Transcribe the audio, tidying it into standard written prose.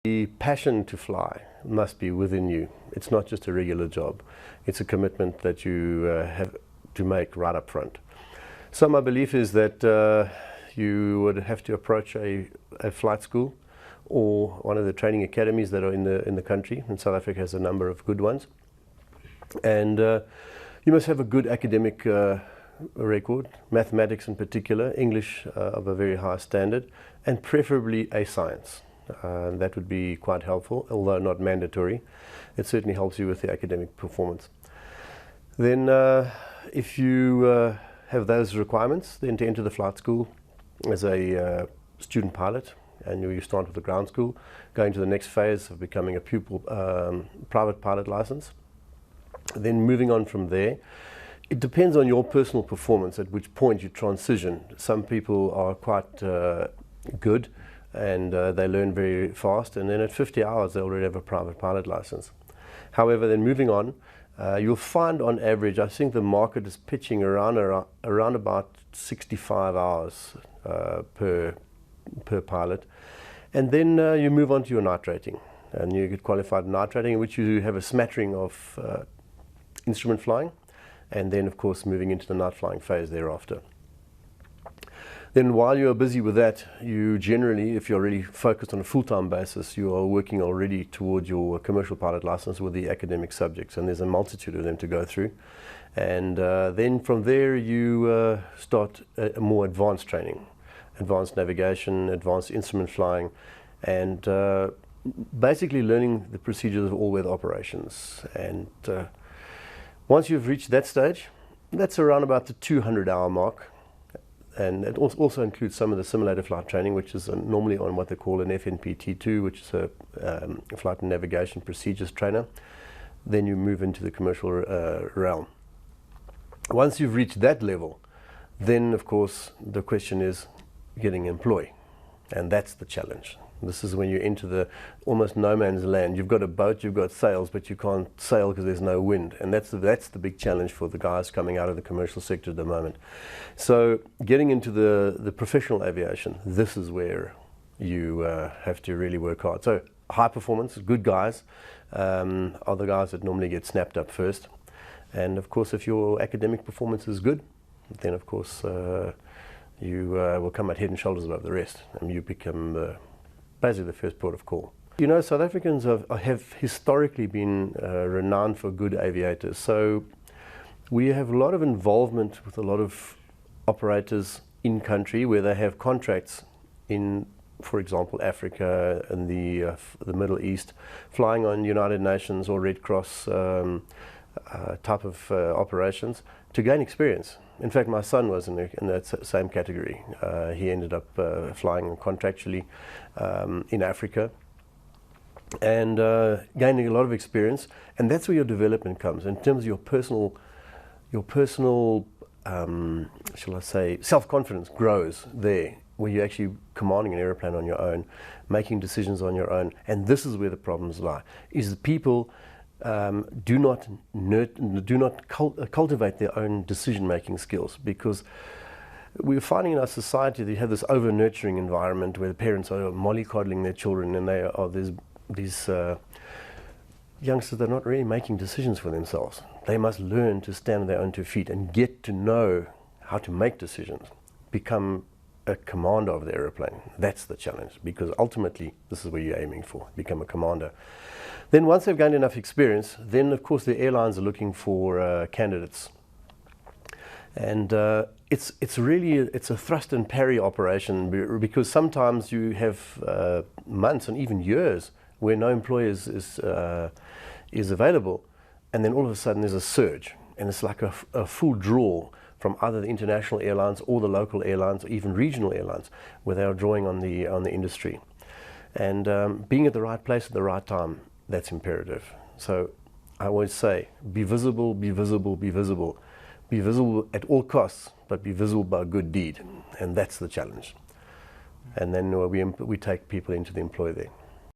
The passion to fly must be within you. It's not just a regular job. It's a commitment that you have to make right up front. So my belief is that you would have to approach a flight school or one of the training academies that are in the country, and South Africa has a number of good ones. And you must have a good academic record, mathematics in particular, English of a very high standard, and preferably a science. That would be quite helpful, although not mandatory. It certainly helps you with the academic performance. Then if you have those requirements, then to enter the flight school as a student pilot, and you start with the ground school, going to the next phase of becoming a pupil private pilot license. Then moving on from there, it depends on your personal performance at which point you transition. Some people are quite good and they learn very fast, and then at 50 hours they already have a private pilot license. However, then moving on, you'll find on average, I think the market is pitching around about 65 hours per pilot. And then you move on to your night rating, and you get qualified in night rating, in which you have a smattering of instrument flying, and then of course moving into the night flying phase thereafter. Then while you are busy with that, you generally, if you're really focused on a full-time basis, you are working already towards your commercial pilot license with the academic subjects, and there's a multitude of them to go through. And then from there you start a more advanced training, advanced navigation, advanced instrument flying, and basically learning the procedures of all-weather operations. And once you've reached that stage, that's around about the 200-hour mark. And it also includes some of the simulator flight training, which is normally on what they call an FNP-T2, which is a flight and navigation procedures trainer. Then you move into the commercial realm. Once you've reached that level, then of course the question is getting employed, and that's the challenge. This is when you enter the almost no man's land. You've got a boat, you've got sails, but you can't sail because there's no wind. And that's the big challenge for the guys coming out of the commercial sector at the moment. So getting into the professional aviation, this is where you have to really work hard. So high performance, good guys are the guys that normally get snapped up first. And of course, if your academic performance is good, then of course you will come out head and shoulders above the rest, and you become basically the first port of call. You know, South Africans have historically been renowned for good aviators. So we have a lot of involvement with a lot of operators in country where they have contracts in, for example, Africa and the Middle East, flying on United Nations or Red Cross type of operations to gain experience. In fact, my son was in that same category. He ended up flying contractually in Africa and gaining a lot of experience. And that's where your development comes in terms of your personal, shall I say, self-confidence grows there, where you're actually commanding an aeroplane on your own, making decisions on your own. And this is where the problems lie: is that people do not cultivate their own decision-making skills, because we're finding in our society that you have this over-nurturing environment where the parents are mollycoddling their children, and they are these youngsters that are not really making decisions for themselves. They must learn to stand on their own 2 feet and get to know how to make decisions, become a commander of the aeroplane. That's the challenge, because ultimately this is where you're aiming for, become a commander. Then once they've gained enough experience, then of course the airlines are looking for candidates. And it's a thrust and parry operation, because sometimes you have months and even years where no employer is available, and then all of a sudden there's a surge, and it's like a full draw from either the international airlines or the local airlines or even regional airlines, where they are drawing on the industry. And being at the right place at the right time, that's imperative. So I always say, be visible, be visible, be visible. Be visible at all costs, but be visible by a good deed. And that's the challenge. And then we take people into the employ there.